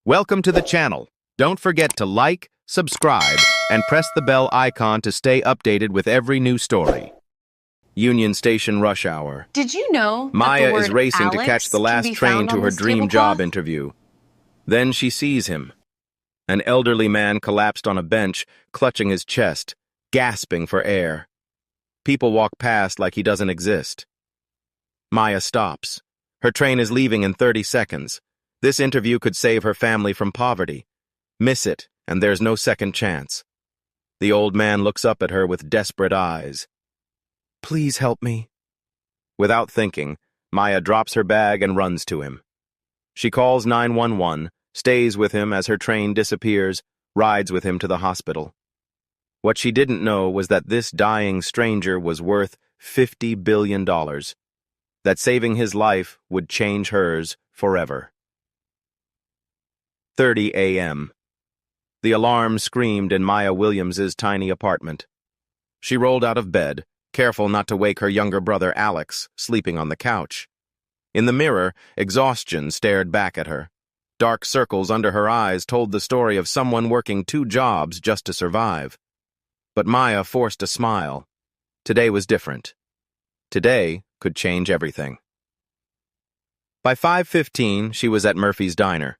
Welcome to the channel. Don't forget to like, subscribe, and press the bell icon to stay updated with every new story. Union Station rush hour. Did you know that Maya the word is racing to Alex catch the can last be train found to on her this dream job tablecloth? interview. Then she sees him. An elderly man collapsed on a bench, clutching his chest, gasping for air. People walk past like he doesn't exist. Maya stops. Her train is leaving in 30 seconds. This interview could save her family from poverty. Miss it, and there's no second chance. The old man looks up at her with desperate eyes. Please help me. Without thinking, Maya drops her bag and runs to him. She calls 911, stays with him as her train disappears, rides with him to the hospital. What she didn't know was that this dying stranger was worth $50 billion. That saving his life would change hers forever. 30 a.m. The alarm screamed in Maya Williams's tiny apartment. She rolled out of bed, careful not to wake her younger brother Alex, sleeping on the couch. In the mirror, exhaustion stared back at her. Dark circles under her eyes told the story of someone working 2 jobs just to survive. But Maya forced a smile. Today was different. Today could change everything. By 5:15, she was at Murphy's Diner.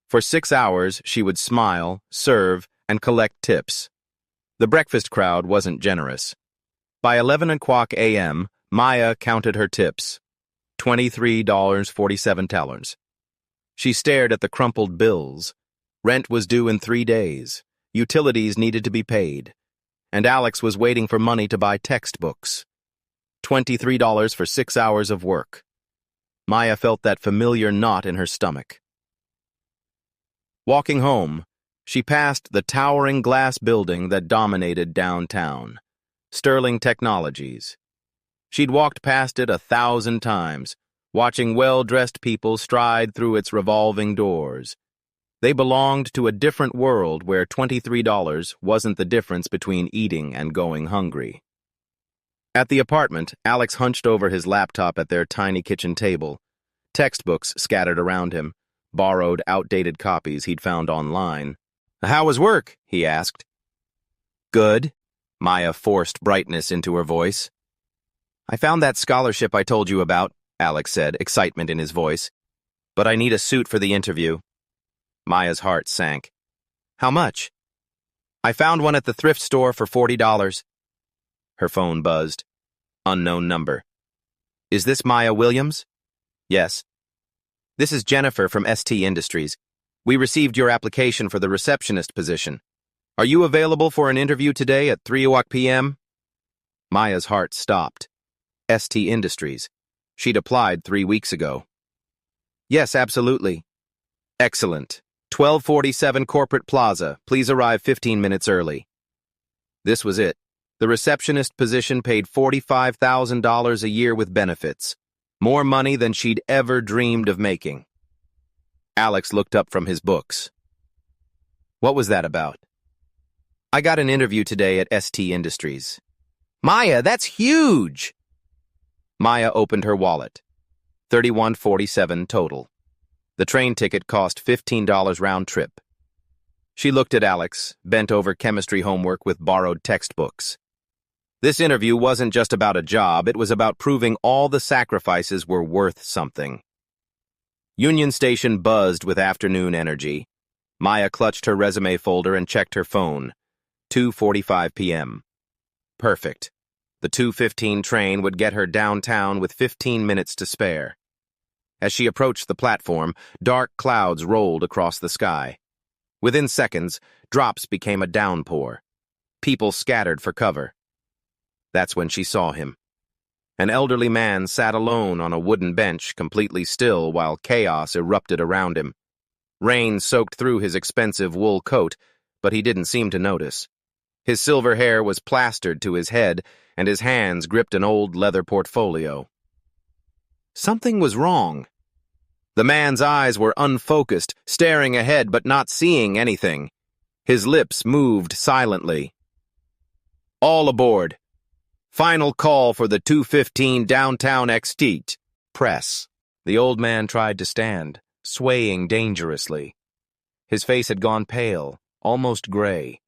For 6 hours, she would smile, serve, and collect tips. The breakfast crowd wasn't generous. By 11 o'clock a.m., Maya counted her tips. $23.47. She stared at the crumpled bills. Rent was due in 3 days. Utilities needed to be paid. And Alex was waiting for money to buy textbooks. $23 for 6 hours of work. Maya felt that familiar knot in her stomach. Walking home, she passed the towering glass building that dominated downtown, Sterling Technologies. She'd walked past it 1,000 times, watching well-dressed people stride through its revolving doors. They belonged to a different world where $23 wasn't the difference between eating and going hungry. At the apartment, Alex hunched over his laptop at their tiny kitchen table, textbooks scattered around him, borrowed, outdated copies he'd found online. "How was work?" he asked. "Good." Maya forced brightness into her voice. "I found that scholarship I told you about," Alex said, excitement in his voice. "But I need a suit for the interview." Maya's heart sank. "How much?" "I found one at the thrift store for $40. Her phone buzzed. Unknown number. "Is this Maya Williams?" "Yes." "This is Jennifer from ST Industries. We received your application for the receptionist position. Are you available for an interview today at 3 p.m.? Maya's heart stopped. ST Industries. She'd applied 3 weeks ago. "Yes, absolutely." "Excellent. 1247 Corporate Plaza. Please arrive 15 minutes early." This was it. The receptionist position paid $45,000 a year with benefits. More money than she'd ever dreamed of making. Alex looked up from his books. "What was that about?" "I got an interview today at ST Industries." "Maya, that's huge!" Maya opened her wallet. $31.47 total. The train ticket cost $15 round trip. She looked at Alex, bent over chemistry homework with borrowed textbooks. This interview wasn't just about a job, it was about proving all the sacrifices were worth something. Union Station buzzed with afternoon energy. Maya clutched her resume folder and checked her phone. 2:45 p.m. Perfect. The 2:15 train would get her downtown with 15 minutes to spare. As she approached the platform, dark clouds rolled across the sky. Within seconds, drops became a downpour. People scattered for cover. That's when she saw him. An elderly man sat alone on a wooden bench, completely still, while chaos erupted around him. Rain soaked through his expensive wool coat, but he didn't seem to notice. His silver hair was plastered to his head, and his hands gripped an old leather portfolio. Something was wrong. The man's eyes were unfocused, staring ahead but not seeing anything. His lips moved silently. "All aboard. Final call for the 2:15 downtown exit. Press." The old man tried to stand, swaying dangerously. His face had gone pale, almost gray.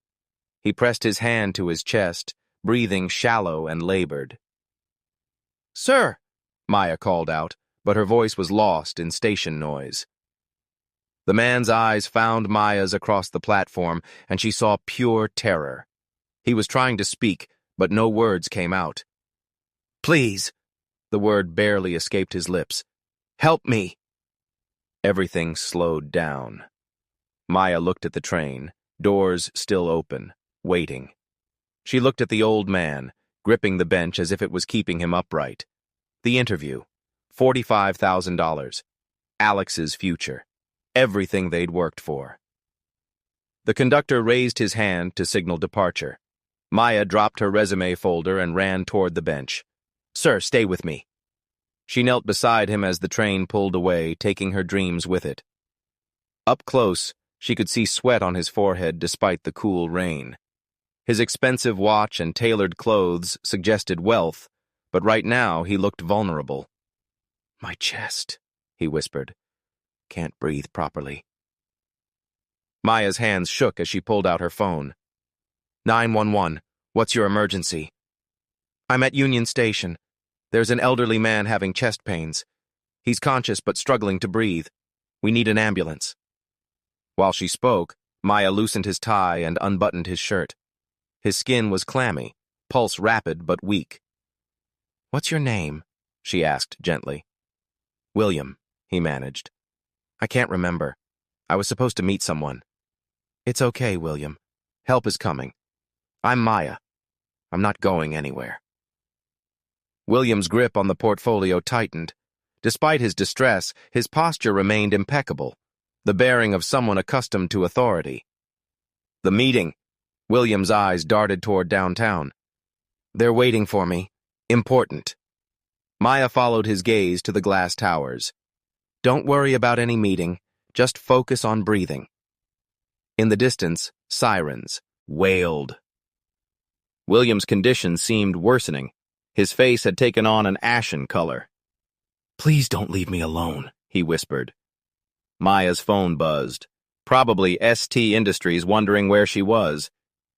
He pressed his hand to his chest, breathing shallow and labored. "Sir," Maya called out, but her voice was lost in station noise. The man's eyes found Maya's across the platform, and she saw pure terror. He was trying to speak, but no words came out. "Please," the word barely escaped his lips. "Help me." Everything slowed down. Maya looked at the train, doors still open, waiting. She looked at the old man, gripping the bench as if it was keeping him upright. The interview, $45,000, Alex's future, everything they'd worked for. The conductor raised his hand to signal departure. Maya dropped her resume folder and ran toward the bench. "Sir, stay with me." She knelt beside him as the train pulled away, taking her dreams with it. Up close, she could see sweat on his forehead despite the cool rain. His expensive watch and tailored clothes suggested wealth, but right now he looked vulnerable. "My chest," he whispered. "Can't breathe properly." Maya's hands shook as she pulled out her phone. 911, what's your emergency? "I'm at Union Station. There's an elderly man having chest pains. He's conscious but struggling to breathe. We need an ambulance." While she spoke, Maya loosened his tie and unbuttoned his shirt. His skin was clammy, pulse rapid but weak. "What's your name?" she asked gently. "William," he managed. "I can't remember. I was supposed to meet someone." "It's okay, William. Help is coming. I'm Maya. I'm not going anywhere." William's grip on the portfolio tightened. Despite his distress, his posture remained impeccable, the bearing of someone accustomed to authority. "The meeting." William's eyes darted toward downtown. "They're waiting for me. Important." Maya followed his gaze to the glass towers. "Don't worry about any meeting. Just focus on breathing." In the distance, sirens wailed. William's condition seemed worsening. His face had taken on an ashen color. "Please don't leave me alone," he whispered. Maya's phone buzzed. Probably ST Industries wondering where she was.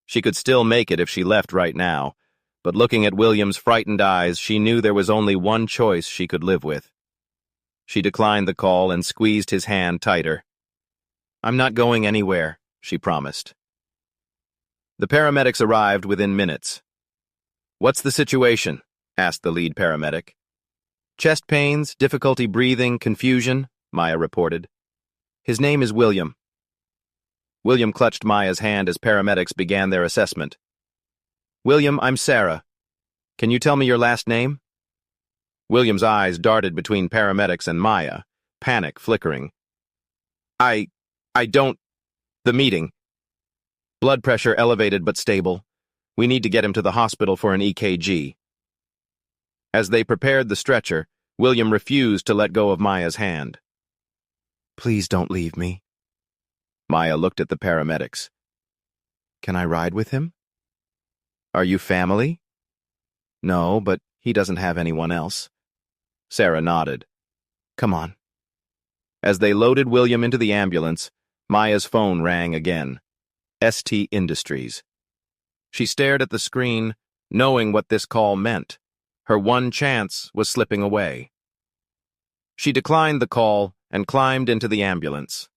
She could still make it if she left right now, but looking at William's frightened eyes, she knew there was only one choice she could live with. She declined the call and squeezed his hand tighter. "I'm not going anywhere," she promised. The paramedics arrived within minutes. "What's the situation?" asked the lead paramedic. "Chest pains, difficulty breathing, confusion," Maya reported. "His name is William." William clutched Maya's hand as paramedics began their assessment. "William, I'm Sarah. Can you tell me your last name?" William's eyes darted between paramedics and Maya, panic flickering. I don't... The meeting. Blood pressure elevated but stable. We need to get him to the hospital for an EKG." As they prepared the stretcher, William refused to let go of Maya's hand. "Please don't leave me." Maya looked at the paramedics. "Can I ride with him?" "Are you family?" "No, but he doesn't have anyone else." Sarah nodded. "Come on." As they loaded William into the ambulance, Maya's phone rang again. ST Industries. She stared at the screen, knowing what this call meant. Her one chance was slipping away. She declined the call and climbed into the ambulance.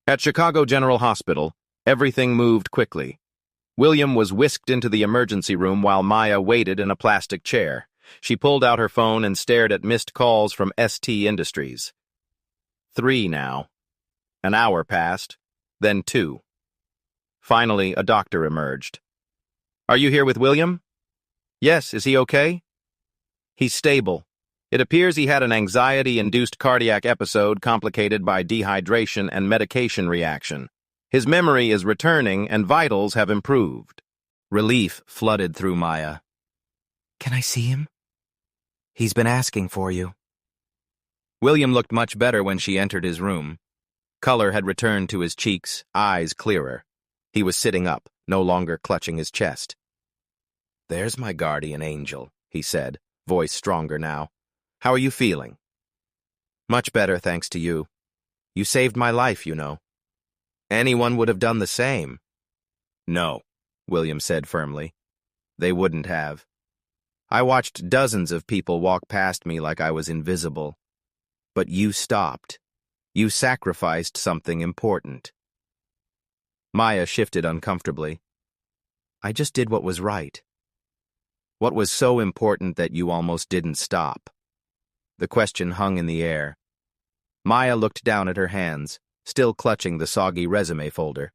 At Chicago General Hospital, everything moved quickly. William was whisked into the emergency room while Maya waited in a plastic chair. She pulled out her phone and stared at missed calls from ST Industries. 3 now. An hour passed, then 2. Finally, a doctor emerged. "Are you here with William?" "Yes, is he okay?" "He's stable. It appears he had an anxiety-induced cardiac episode complicated by dehydration and medication reaction. His memory is returning and vitals have improved." Relief flooded through Maya. "Can I see him?" "He's been asking for you." William looked much better when she entered his room. Color had returned to his cheeks, eyes clearer. He was sitting up, no longer clutching his chest. "There's my guardian angel," he said, voice stronger now. "How are you feeling?" "Much better, thanks to you. You saved my life, you know." Anyone would have done the same. No, William said firmly. They wouldn't have. I watched dozens of people walk past me like I was invisible. But you stopped. You sacrificed something important. Maya shifted uncomfortably. I just did what was right. What was so important that you almost didn't stop? The question hung in the air. Maya looked down at her hands, still clutching the soggy resume folder.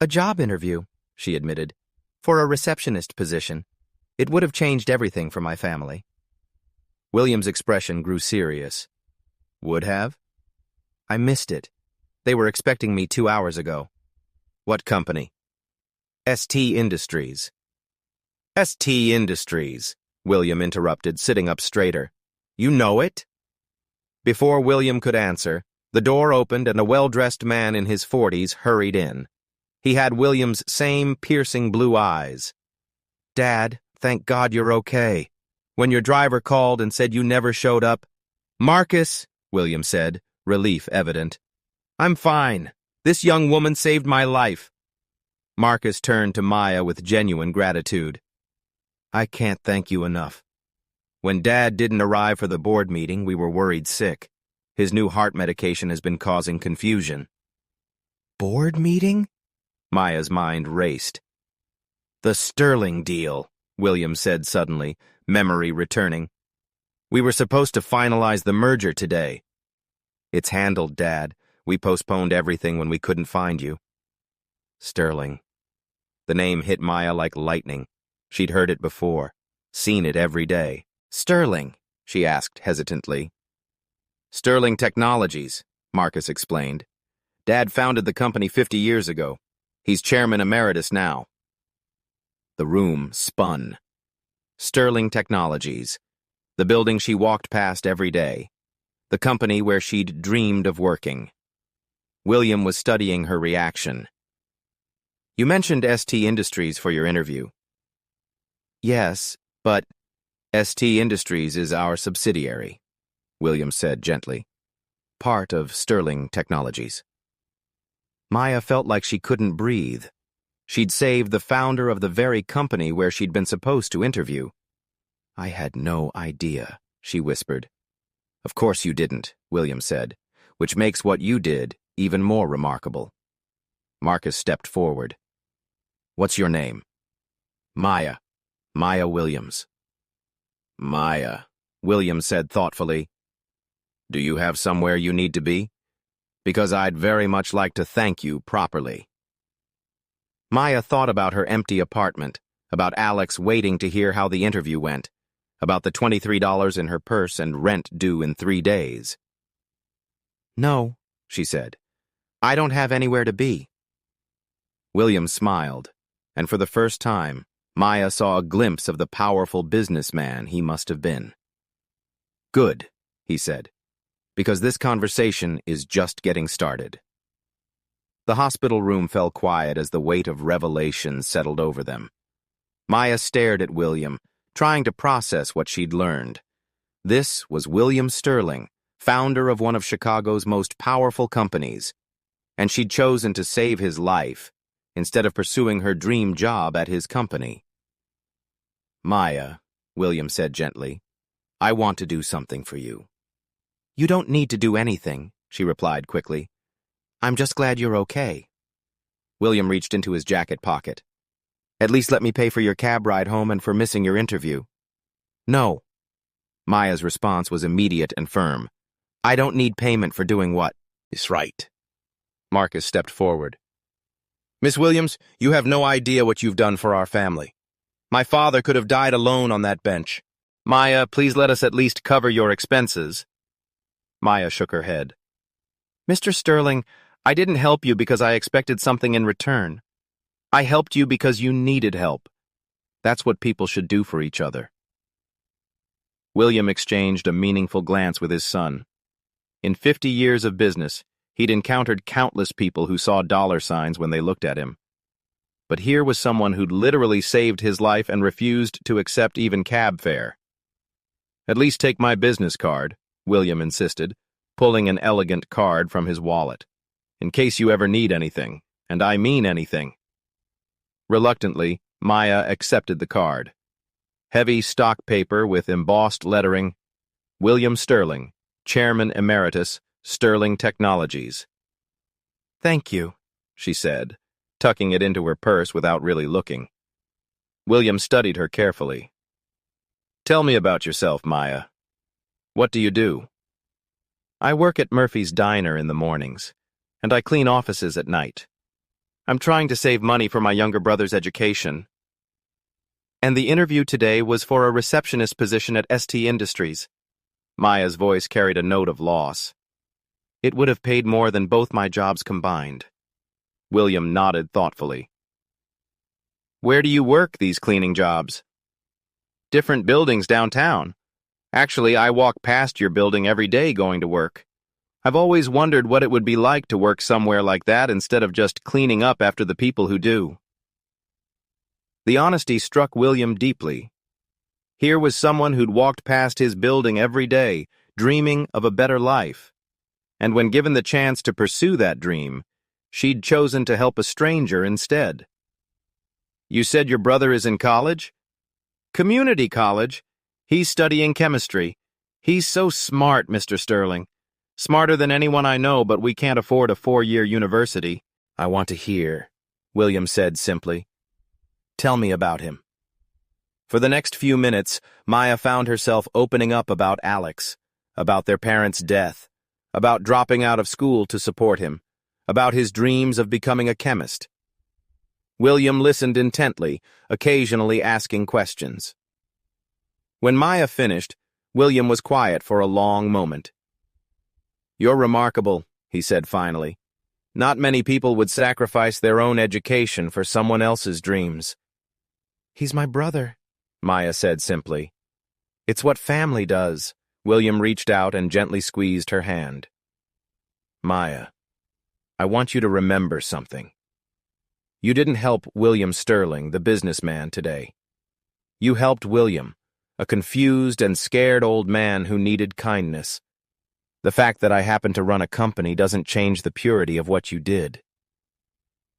A job interview, she admitted, for a receptionist position. It would have changed everything for my family. William's expression grew serious. Would have? I missed it. They were expecting me 2 hours ago. What company? ST Industries. ST Industries, William interrupted, sitting up straighter. You know it? Before William could answer, the door opened and a well-dressed man in his 40s hurried in. He had William's same piercing blue eyes. Dad, thank God you're okay. When your driver called and said you never showed up, Marcus, William said, relief evident. I'm fine. This young woman saved my life. Marcus turned to Maya with genuine gratitude. I can't thank you enough. When Dad didn't arrive for the board meeting, we were worried sick. His new heart medication has been causing confusion. Board meeting? Maya's mind raced. The Sterling deal, William said suddenly, memory returning. We were supposed to finalize the merger today. It's handled, Dad. We postponed everything when we couldn't find you. Sterling. The name hit Maya like lightning. She'd heard it before, seen it every day. Sterling, she asked hesitantly. Sterling Technologies, Marcus explained. Dad founded the company 50 years ago. He's chairman emeritus now. The room spun. Sterling Technologies, the building she walked past every day, the company where she'd dreamed of working. William was studying her reaction. You mentioned ST Industries for your interview. Yes, but ST Industries is our subsidiary, William said gently. Part of Sterling Technologies. Maya felt like she couldn't breathe. She'd saved the founder of the very company where she'd been supposed to interview. I had no idea, she whispered. Of course you didn't, William said, which makes what you did even more remarkable. Marcus stepped forward. What's your name? Maya. Maya Williams. Maya, William said thoughtfully. Do you have somewhere you need to be? Because I'd very much like to thank you properly. Maya thought about her empty apartment, about Alex waiting to hear how the interview went, about the $23 in her purse and rent due in 3 days. No, she said. I don't have anywhere to be. William smiled, and for the first time, Maya saw a glimpse of the powerful businessman he must have been. Good, he said, because this conversation is just getting started. The hospital room fell quiet as the weight of revelation settled over them. Maya stared at William, trying to process what she'd learned. This was William Sterling, founder of one of Chicago's most powerful companies, and she'd chosen to save his life instead of pursuing her dream job at his company. Maya, William said gently, I want to do something for you. You don't need to do anything, she replied quickly. I'm just glad you're okay. William reached into his jacket pocket. At least let me pay for your cab ride home and for missing your interview. No. Maya's response was immediate and firm. I don't need payment for doing what is right. Marcus stepped forward. Miss Williams, you have no idea what you've done for our family. My father could have died alone on that bench. Maya, please let us at least cover your expenses. Maya shook her head. Mr. Sterling, I didn't help you because I expected something in return. I helped you because you needed help. That's what people should do for each other. William exchanged a meaningful glance with his son. In 50 years of business, he'd encountered countless people who saw dollar signs when they looked at him. But here was someone who'd literally saved his life and refused to accept even cab fare. At least take my business card, William insisted, pulling an elegant card from his wallet. in case you ever need anything, and I mean anything. Reluctantly, Maya accepted the card. Heavy stock paper with embossed lettering, William Sterling, Chairman Emeritus, Sterling Technologies. "Thank you," she said, tucking it into her purse without really looking. William studied her carefully. "Tell me about yourself, Maya. What do you do?" "I work at Murphy's Diner in the mornings, and I clean offices at night. I'm trying to save money for my younger brother's education. And the interview today was for a receptionist position at ST Industries." Maya's voice carried a note of loss. "It would have paid more than both my jobs combined." William nodded thoughtfully. "Where do you work these cleaning jobs?" "Different buildings downtown. Actually, I walk past your building every day going to work. I've always wondered what it would be like to work somewhere like that instead of just cleaning up after the people who do." The honesty struck William deeply. Here was someone who'd walked past his building every day, dreaming of a better life. And when given the chance to pursue that dream, she'd chosen to help a stranger instead. "You said your brother is in college?" "Community college. He's studying chemistry. He's so smart, Mr. Sterling. Smarter than anyone I know, but we can't afford a 4-year university." "I want to hear," William said simply. "Tell me about him." For the next few minutes, Maya found herself opening up about Alex, about their parents' death, about dropping out of school to support him, about his dreams of becoming a chemist. William listened intently, occasionally asking questions. When Maya finished, William was quiet for a long moment. "You're remarkable," he said finally. "Not many people would sacrifice their own education for someone else's dreams." "He's my brother," Maya said simply. "It's what family does." William reached out and gently squeezed her hand. "Maya, I want you to remember something. You didn't help William Sterling, the businessman, today. You helped William, a confused and scared old man who needed kindness. The fact that I happen to run a company doesn't change the purity of what you did."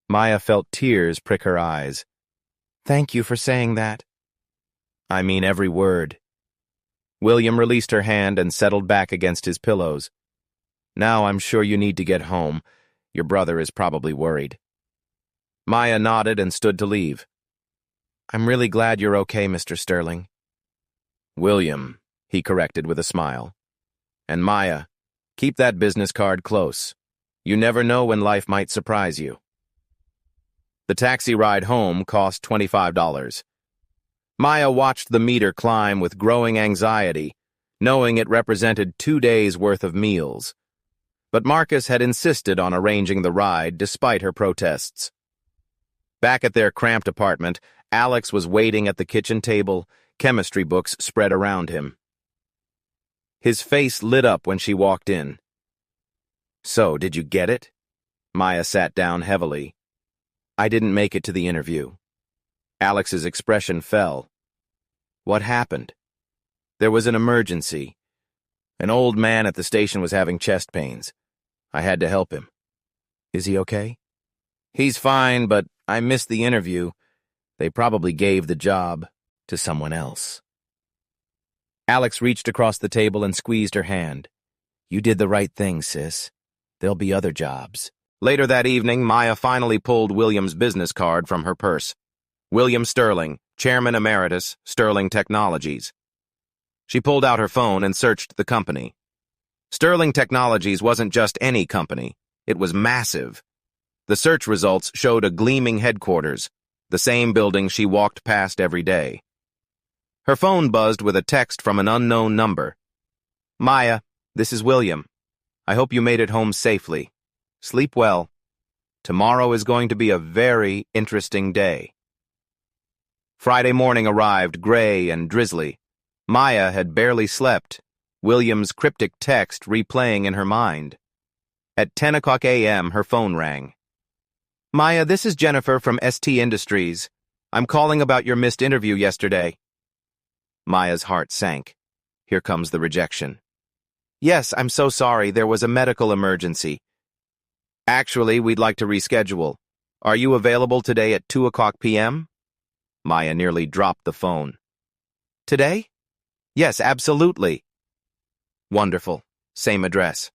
Maya felt tears prick her eyes. "Thank you for saying that." "I mean every word." William released her hand and settled back against his pillows. "Now I'm sure you need to get home. Your brother is probably worried." Maya nodded and stood to leave. "I'm really glad you're okay, Mr. Sterling." "William," he corrected with a smile. "And Maya, keep that business card close. You never know when life might surprise you." The taxi ride home cost $25. Maya watched the meter climb with growing anxiety, knowing it represented 2 days' worth of meals. But Marcus had insisted on arranging the ride despite her protests. Back at their cramped apartment, Alex was waiting at the kitchen table, chemistry books spread around him. His face lit up when she walked in. "So, did you get it?" Maya sat down heavily. "I didn't make it to the interview." Alex's expression fell. "What happened?" "There was an emergency. An old man at the station was having chest pains. I had to help him." "Is he okay?" "He's fine, but I missed the interview. They probably gave the job to someone else." Alex reached across the table and squeezed her hand. "You did the right thing, sis. There'll be other jobs." Later that evening, Maya finally pulled William's business card from her purse. William Sterling, Chairman Emeritus, Sterling Technologies. She pulled out her phone and searched the company. Sterling Technologies wasn't just any company. It was massive. The search results showed a gleaming headquarters, the same building she walked past every day. Her phone buzzed with a text from an unknown number. "Maya, this is William. I hope you made it home safely. Sleep well. Tomorrow is going to be a very interesting day." Friday morning arrived gray and drizzly. Maya had barely slept, William's cryptic text replaying in her mind. At 10 o'clock a.m., her phone rang. "Maya, this is Jennifer from ST Industries. I'm calling about your missed interview yesterday." Maya's heart sank. Here comes the rejection. "Yes, I'm so sorry. There was a medical emergency." Actually, we'd like to reschedule. Are you available today at 2 p.m.? Maya nearly dropped the phone. Today? Yes, absolutely. Wonderful. Same address.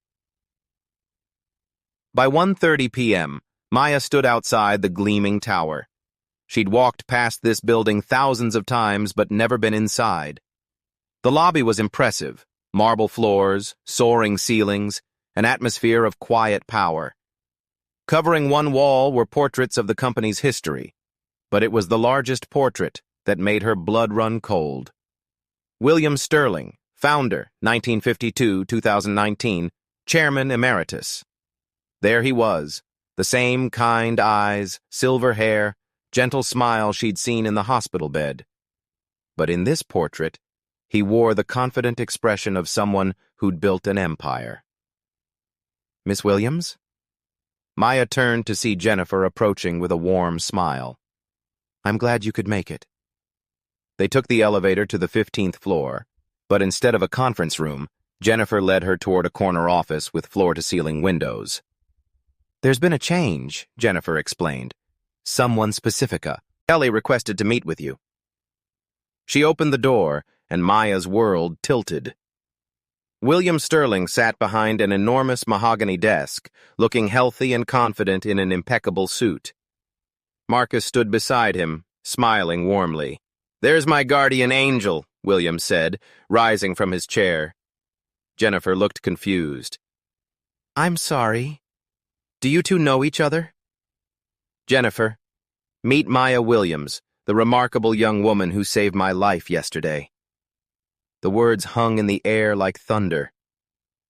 By 1:30 p.m., Maya stood outside the gleaming tower. She'd walked past this building thousands of times but never been inside. The lobby was impressive. Marble floors, soaring ceilings, an atmosphere of quiet power. Covering one wall were portraits of the company's history, but it was the largest portrait that made her blood run cold. William Sterling, founder, 1952-2019, chairman emeritus. There he was, the same kind eyes, silver hair, gentle smile she'd seen in the hospital bed. But in this portrait, he wore the confident expression of someone who'd built an empire. Miss Williams? Maya turned to see Jennifer approaching with a warm smile. I'm glad you could make it. They took the elevator to the 15th floor, but instead of a conference room, Jennifer led her toward a corner office with floor-to-ceiling windows. There's been a change, Jennifer explained. Someone specifica. Kelly requested to meet with you. She opened the door, and Maya's world tilted. William Sterling sat behind an enormous mahogany desk, looking healthy and confident in an impeccable suit. Marcus stood beside him, smiling warmly. There's my guardian angel, William said, rising from his chair. Jennifer looked confused. I'm sorry. Do you two know each other? Jennifer, meet Maya Williams, the remarkable young woman who saved my life yesterday. The words hung in the air like thunder.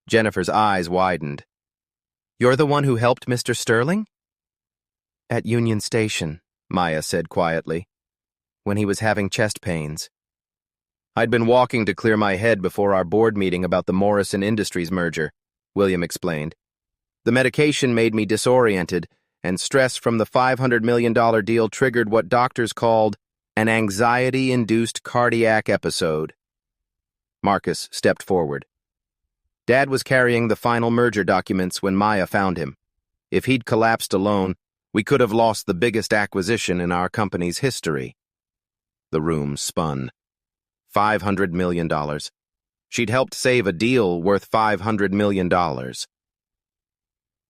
Jennifer's eyes widened. You're the one who helped Mr. Sterling? At Union Station, Maya said quietly, when he was having chest pains. I'd been walking to clear my head before our board meeting about the Morrison Industries merger, William explained. The medication made me disoriented, and stress from the $500 million deal triggered what doctors called an anxiety-induced cardiac episode. Marcus stepped forward. Dad was carrying the final merger documents when Maya found him. If he'd collapsed alone, we could have lost the biggest acquisition in our company's history. The room spun. $500 million. She'd helped save a deal worth $500 million.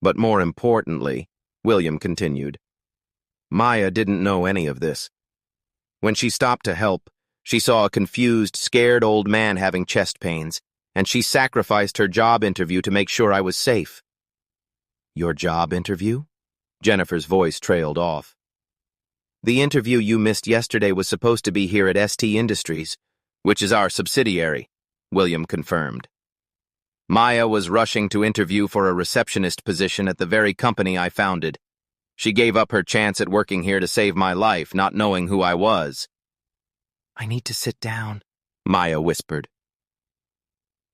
But more importantly, William continued, Maya didn't know any of this. When she stopped to help, she saw a confused, scared old man having chest pains, and she sacrificed her job interview to make sure I was safe. Your job interview? Jennifer's voice trailed off. The interview you missed yesterday was supposed to be here at ST Industries, which is our subsidiary, William confirmed. Maya was rushing to interview for a receptionist position at the very company I founded. She gave up her chance at working here to save my life, not knowing who I was. I need to sit down, Maya whispered.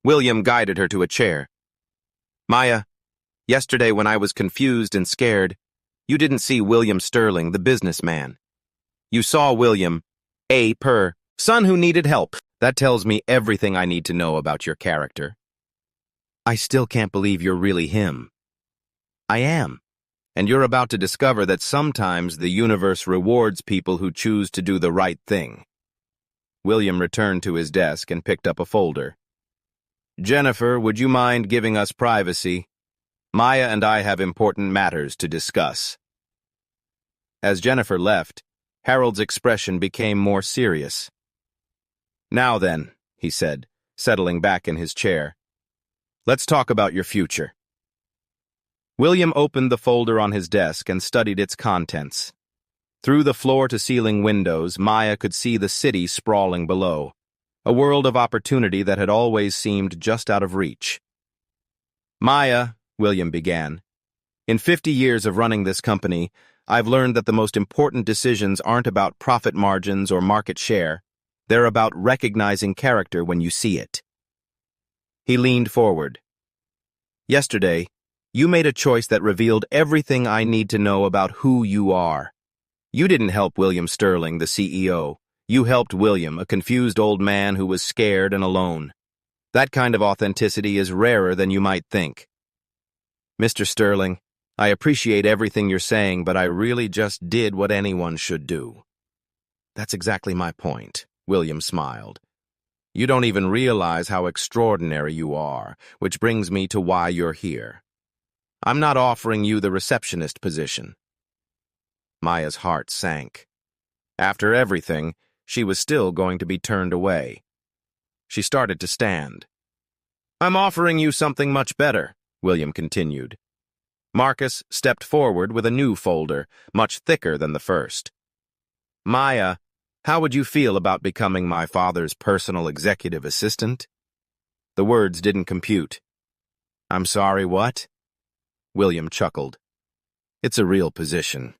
William guided her to a chair. Maya, yesterday when I was confused and scared, you didn't see William Sterling, the businessman. You saw William, son who needed help. That tells me everything I need to know about your character. I still can't believe you're really him. I am. And you're about to discover that sometimes the universe rewards people who choose to do the right thing. William returned to his desk and picked up a folder. Jennifer, would you mind giving us privacy? Maya and I have important matters to discuss. As Jennifer left, Harold's expression became more serious. Now then, he said, settling back in his chair. Let's talk about your future. William opened the folder on his desk and studied its contents. Through the floor-to-ceiling windows, Maya could see the city sprawling below, a world of opportunity that had always seemed just out of reach. Maya, William began, in 50 years of running this company, I've learned that the most important decisions aren't about profit margins or market share. They're about recognizing character when you see it. He leaned forward. Yesterday, you made a choice that revealed everything I need to know about who you are. You didn't help William Sterling, the CEO. You helped William, a confused old man who was scared and alone. That kind of authenticity is rarer than you might think. Mr. Sterling, I appreciate everything you're saying, but I really just did what anyone should do. That's exactly my point, William smiled. You don't even realize how extraordinary you are, which brings me to why you're here. I'm not offering you the receptionist position. Maya's heart sank. After everything, she was still going to be turned away. She started to stand. I'm offering you something much better, William continued. Marcus stepped forward with a new folder, much thicker than the first. Maya, how would you feel about becoming my father's personal executive assistant? The words didn't compute. I'm sorry, what? William chuckled. It's a real position.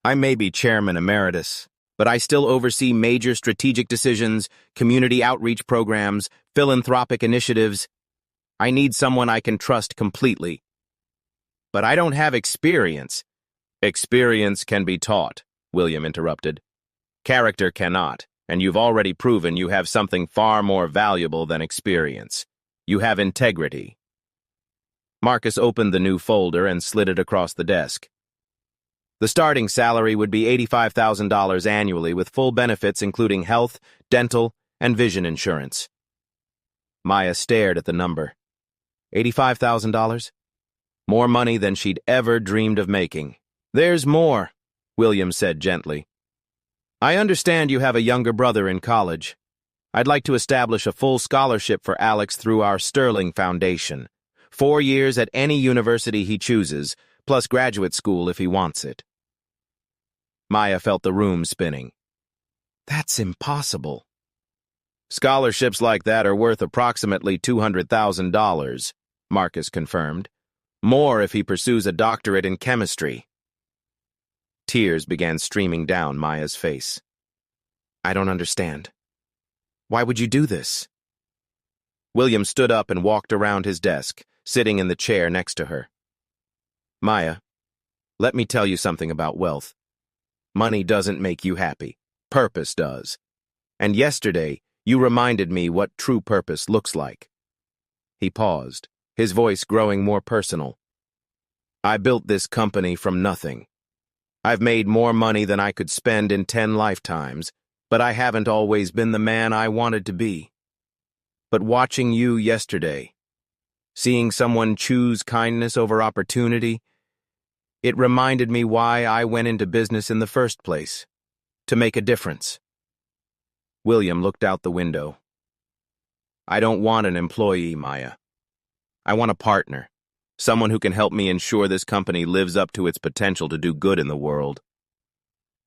I may be chairman emeritus, but I still oversee major strategic decisions, community outreach programs, philanthropic initiatives. I need someone I can trust completely. But I don't have experience. Experience can be taught, William interrupted. Character cannot, and you've already proven you have something far more valuable than experience. You have integrity. Marcus opened the new folder and slid it across the desk. The starting salary would be $85,000 annually with full benefits including health, dental, and vision insurance. Maya stared at the number. $85,000? More money than she'd ever dreamed of making. There's more, William said gently. I understand you have a younger brother in college. I'd like to establish a full scholarship for Alex through our Sterling Foundation. 4 years at any university he chooses, plus graduate school if he wants it. Maya felt the room spinning. That's impossible. Scholarships like that are worth approximately $200,000, Marcus confirmed. More if he pursues a doctorate in chemistry. Tears began streaming down Maya's face. I don't understand. Why would you do this? William stood up and walked around his desk, sitting in the chair next to her. Maya, let me tell you something about wealth. Money doesn't make you happy. Purpose does. And yesterday, you reminded me what true purpose looks like. He paused, his voice growing more personal. I built this company from nothing. I've made more money than I could spend in 10 lifetimes, but I haven't always been the man I wanted to be. But watching you yesterday, seeing someone choose kindness over opportunity, it reminded me why I went into business in the first place, to make a difference. William looked out the window. I don't want an employee, Maya. I want a partner, someone who can help me ensure this company lives up to its potential to do good in the world.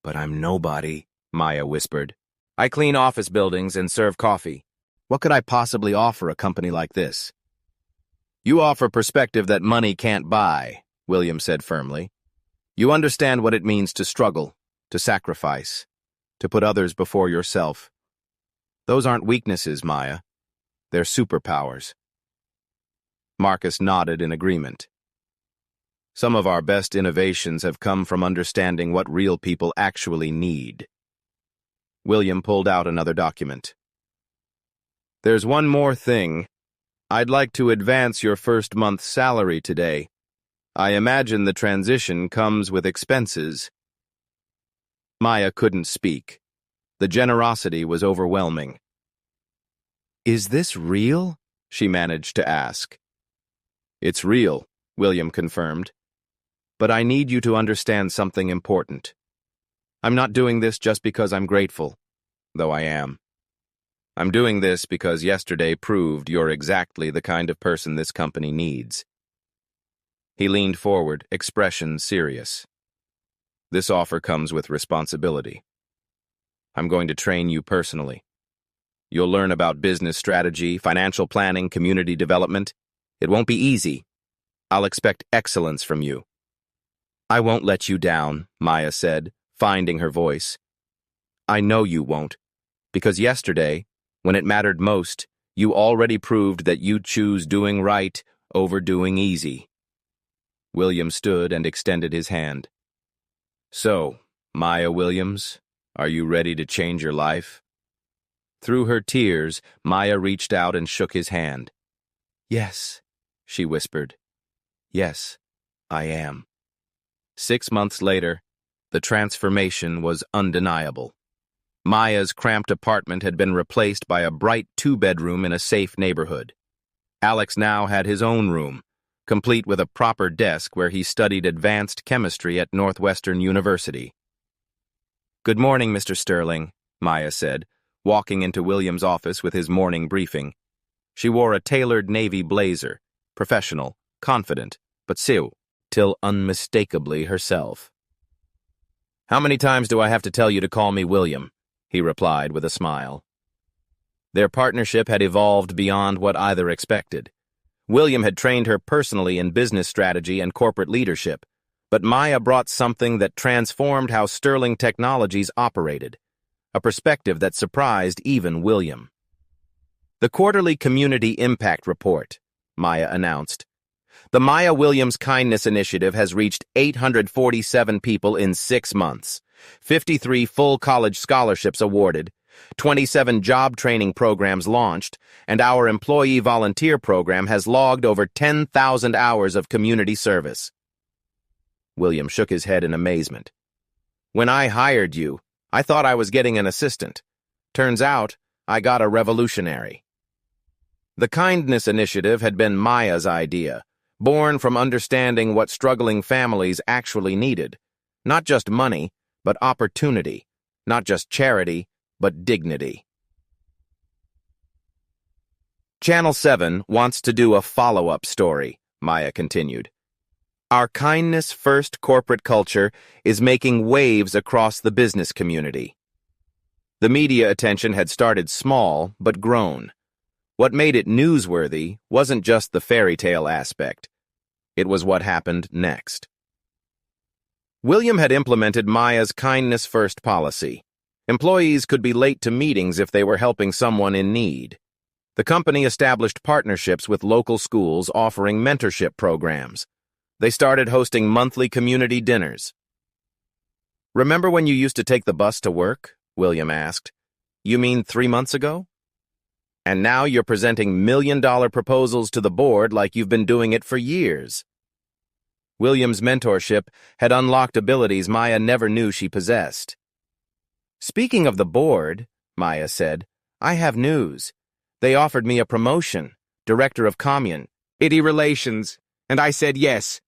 But I'm nobody, Maya whispered. I clean office buildings and serve coffee. What could I possibly offer a company like this? You offer perspective that money can't buy, William said firmly. You understand what it means to struggle, to sacrifice, to put others before yourself. Those aren't weaknesses, Maya. They're superpowers. Marcus nodded in agreement. Some of our best innovations have come from understanding what real people actually need. William pulled out another document. There's one more thing. I'd like to advance your first month's salary today. I imagine the transition comes with expenses. Maya couldn't speak. The generosity was overwhelming. Is this real? She managed to ask. It's real, William confirmed. But I need you to understand something important. I'm not doing this just because I'm grateful, though I am. I'm doing this because yesterday proved you're exactly the kind of person this company needs. He leaned forward, expression serious. This offer comes with responsibility. I'm going to train you personally. You'll learn about business strategy, financial planning, community development. It won't be easy. I'll expect excellence from you. I won't let you down, Maya said, finding her voice. I know you won't, because yesterday, when it mattered most, you already proved that you choose doing right over doing easy. William stood and extended his hand. So, Maya Williams, are you ready to change your life? Through her tears, Maya reached out and shook his hand. Yes, she whispered. Yes, I am. 6 months later, the transformation was undeniable. Maya's cramped apartment had been replaced by a bright two-bedroom in a safe neighborhood. Alex now had his own room, complete with a proper desk where he studied advanced chemistry at Northwestern University. "Good morning, Mr. Sterling," Maya said, walking into William's office with his morning briefing. She wore a tailored navy blazer, professional, confident, but still unmistakably herself. "How many times do I have to tell you to call me William?" he replied with a smile. Their partnership had evolved beyond what either expected. William had trained her personally in business strategy and corporate leadership, but Maya brought something that transformed how Sterling Technologies operated, a perspective that surprised even William. "The quarterly Community Impact Report," Maya announced. "The Maya Williams Kindness Initiative has reached 847 people in 6 months, 53 full college scholarships awarded, 27 job training programs launched, and our employee volunteer program has logged over 10,000 hours of community service." William shook his head in amazement. "When I hired you, I thought I was getting an assistant. Turns out, I got a revolutionary." The Kindness Initiative had been Maya's idea, born from understanding what struggling families actually needed. Not just money, but opportunity. Not just charity, but dignity. Channel 7 wants to do a follow-up story, Maya continued. Our kindness-first corporate culture is making waves across the business community. The media attention had started small, but grown. What made it newsworthy wasn't just the fairy tale aspect. It was what happened next. William had implemented Maya's kindness-first policy. Employees could be late to meetings if they were helping someone in need. The company established partnerships with local schools offering mentorship programs. They started hosting monthly community dinners. "Remember when you used to take the bus to work?" William asked. "You mean 3 months ago? And now you're presenting million-dollar proposals to the board like you've been doing it for years." William's mentorship had unlocked abilities Maya never knew she possessed. "Speaking of the board," Maya said, "I have news. They offered me a promotion, Director of Community Relations, and I said yes."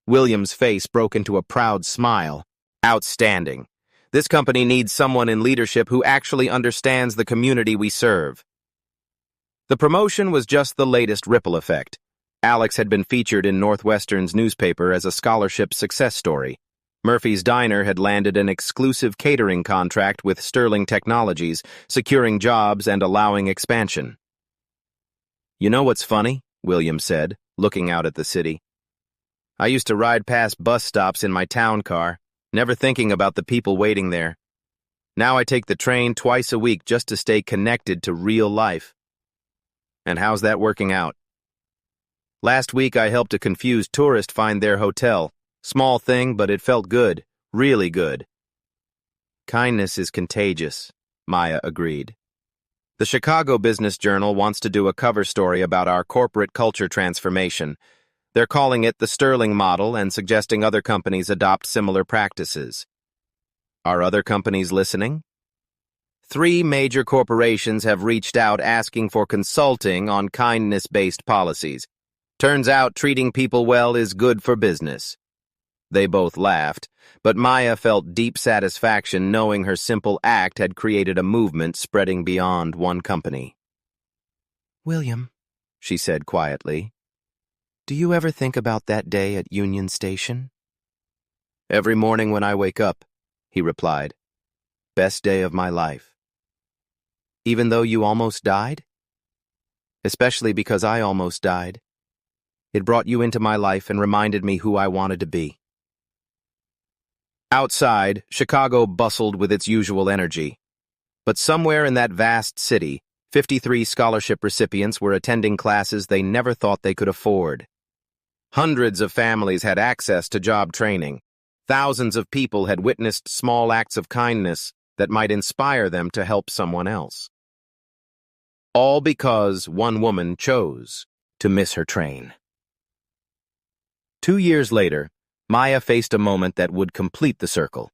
William's face broke into a proud smile. "Outstanding. This company needs someone in leadership who actually understands the community we serve." The promotion was just the latest ripple effect. Alex had been featured in Northwestern's newspaper as a scholarship success story. Murphy's Diner had landed an exclusive catering contract with Sterling Technologies, securing jobs and allowing expansion. "You know what's funny?" William said, looking out at the city. "I used to ride past bus stops in my town car, never thinking about the people waiting there. Now I take the train twice a week just to stay connected to real life." "And how's that working out?" "Last week I helped a confused tourist find their hotel. Small thing, but it felt good, really good." "Kindness is contagious," Maya agreed. The Chicago Business Journal wants to do a cover story about our corporate culture transformation. They're calling it the Sterling model and suggesting other companies adopt similar practices. Are other companies listening? 3 major corporations have reached out asking for consulting on kindness-based policies. Turns out treating people well is good for business. They both laughed, but Maya felt deep satisfaction knowing her simple act had created a movement spreading beyond one company. "William," she said quietly, "do you ever think about that day at Union Station?" "Every morning when I wake up," he replied. "Best day of my life." "Even though you almost died?" "Especially because I almost died. It brought you into my life and reminded me who I wanted to be." Outside, Chicago bustled with its usual energy. But somewhere in that vast city, 53 scholarship recipients were attending classes they never thought they could afford. Hundreds of families had access to job training. Thousands of people had witnessed small acts of kindness that might inspire them to help someone else. All because one woman chose to miss her train. 2 years later, Maya faced a moment that would complete the circle.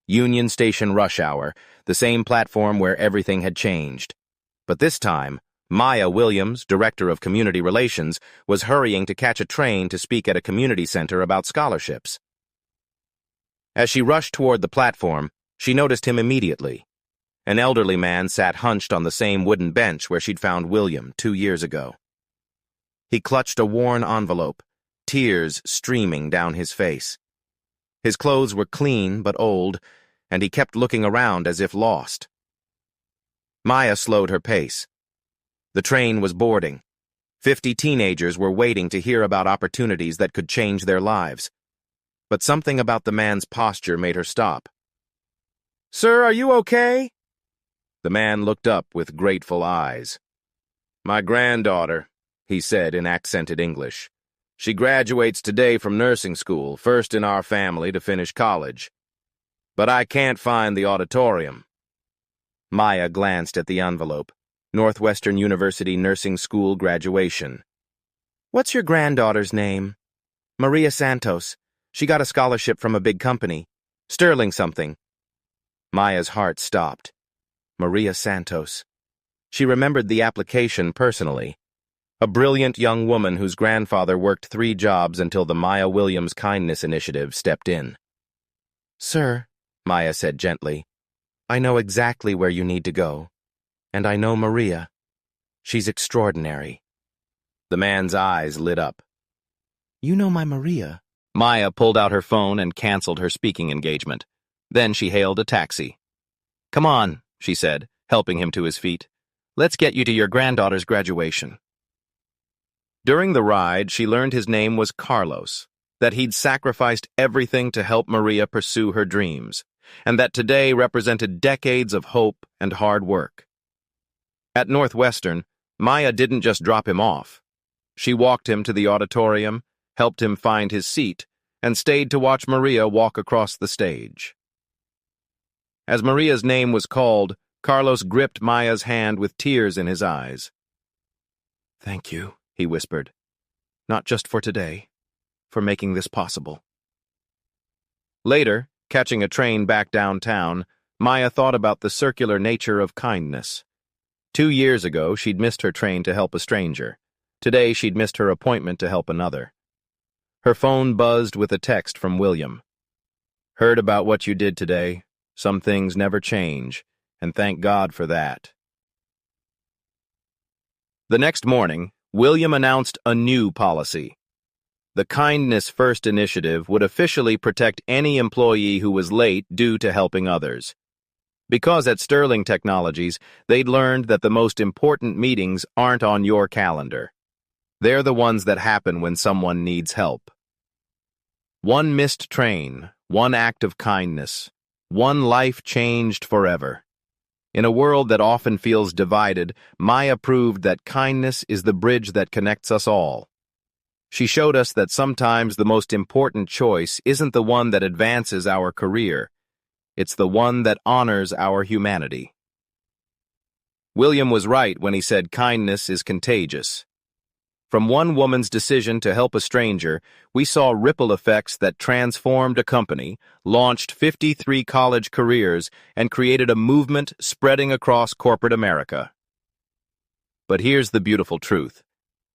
Union Station rush hour, the same platform where everything had changed. But this time, Maya Williams, Director of Community Relations, was hurrying to catch a train to speak at a community center about scholarships. As she rushed toward the platform, she noticed him immediately. An elderly man sat hunched on the same wooden bench where she'd found William 2 years ago. He clutched a worn envelope, tears streaming down his face. His clothes were clean but old, and he kept looking around as if lost. Maya slowed her pace. The train was boarding. 50 teenagers were waiting to hear about opportunities that could change their lives. But something about the man's posture made her stop. "Sir, are you okay?" The man looked up with grateful eyes. "My granddaughter," he said in accented English. "She graduates today from nursing school, first in our family to finish college. But I can't find the auditorium." Maya glanced at the envelope. Northwestern University Nursing School graduation. "What's your granddaughter's name?" "Maria Santos. She got a scholarship from a big company. Sterling something." Maya's heart stopped. Maria Santos. She remembered the application personally. A brilliant young woman whose grandfather worked 3 jobs until the Maya Williams Kindness Initiative stepped in. "Sir," Maya said gently, "I know exactly where you need to go. And I know Maria. She's extraordinary." The man's eyes lit up. "You know my Maria?" Maya pulled out her phone and canceled her speaking engagement. Then she hailed a taxi. "Come on," she said, helping him to his feet. "Let's get you to your granddaughter's graduation." During the ride, she learned his name was Carlos, that he'd sacrificed everything to help Maria pursue her dreams, and that today represented decades of hope and hard work. At Northwestern, Maya didn't just drop him off. She walked him to the auditorium, helped him find his seat, and stayed to watch Maria walk across the stage. As Maria's name was called, Carlos gripped Maya's hand with tears in his eyes. "Thank you," he whispered. "Not just for today, for making this possible." Later, catching a train back downtown, Maya thought about the circular nature of kindness. 2 years ago, she'd missed her train to help a stranger. Today, she'd missed her appointment to help another. Her phone buzzed with a text from William. "Heard about what you did today. Some things never change, and thank God for that." The next morning, William announced a new policy. The Kindness First initiative would officially protect any employee who was late due to helping others. Because at Sterling Technologies, they'd learned that the most important meetings aren't on your calendar. They're the ones that happen when someone needs help. One missed train, one act of kindness, one life changed forever. In a world that often feels divided, Maya proved that kindness is the bridge that connects us all. She showed us that sometimes the most important choice isn't the one that advances our career. It's the one that honors our humanity. William was right when he said kindness is contagious. From one woman's decision to help a stranger, we saw ripple effects that transformed a company, launched 53 college careers, and created a movement spreading across corporate America. But here's the beautiful truth.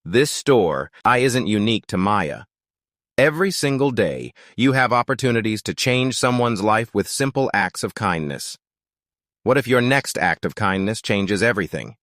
This store isn't unique to Maya. Every single day, you have opportunities to change someone's life with simple acts of kindness. What if your next act of kindness changes everything?